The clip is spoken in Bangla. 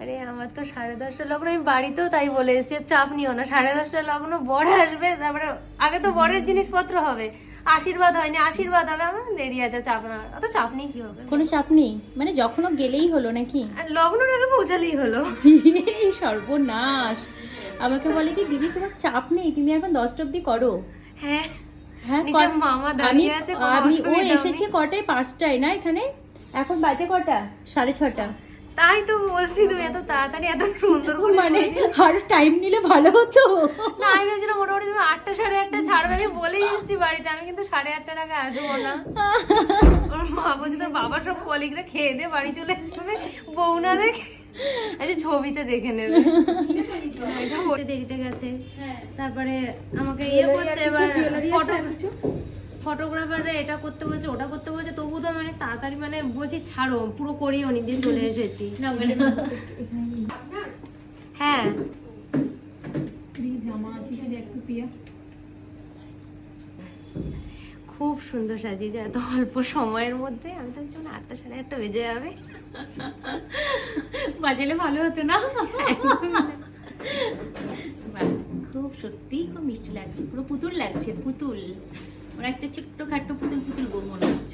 আরে আমার তো 10:30টার লগ্ন, আমি বাড়িতেও তাই বলে এসেছি, চাপ নিও না, 10:30টার লগ্ন বর আসবে, তারপরে আগে তো বরের জিনিসপত্র হবে, আশীর্বাদ হয়নি, আশীর্বাদ হবে, আমার দেরি আছে, চাপ না, অত চাপ নেই, কি হবে? কোনো চাপ নেই, মানে যখনও গেলেই হলো নাকি? আর লগ্নের আগে পৌঁছালেই হলো। এই সর্বনাশ, আমাকে বলে কি দিদি তোমার চাপ নেই, তুমি এখন 10টা অব্দি করো। হ্যাঁ হ্যাঁ, নিচে মামা দাঁড়িয়ে আছে, কোনো ও অসুবিধা নেই। এসেছে কটায়? 5টায় না? এখানে এখন বাজে কটা? 6:30। তাই তো বলছি, তুমি এত তাড়াতাড়ি এত সুন্দর করে মানে আর টাইম নিলে ভালো হতো। না, আমি ভেবেছিলাম মোটামুটি তুমি 8টা 8:30 ছাড়বে, আমি বলেই এসেছি বাড়িতে, আমি কিন্তু 8:30টার আগে আসবো না। আমার মা বলছে তোর বাবা সব কলিগরা খেয়ে দিয়ে বাড়ি চলে যাবে, বউ না দেখে, আচ্ছা ছবিতে দেখে নেবে। এটা বলতে দেরিতে গেছে, তারপরে আমাকে ইয়ে করছে, এবার ফটোগ্রাফাররা এটা করতে বলছে, ওটা করতে বলছে, তবু তো মানে তাড়াতাড়ি মানে বলছি ছাড়ো, পুরো করিও নি, দিয়ে চলে এসেছি। হ্যাঁ খুব সুন্দর সাজিয়েছে এত অল্প সময়ের মধ্যে, আমি তো ভাবছি 8টা 8:30 বেজে যাবে, বাজালে ভালো হতো না? খুব সত্যি খুব মিষ্টি লাগছে, পুরো পুতুল লাগছে, পুতুল, ওর একটা ছোট্ট খাট্ট পুতুল পুতুল বউ মনে হচ্ছে।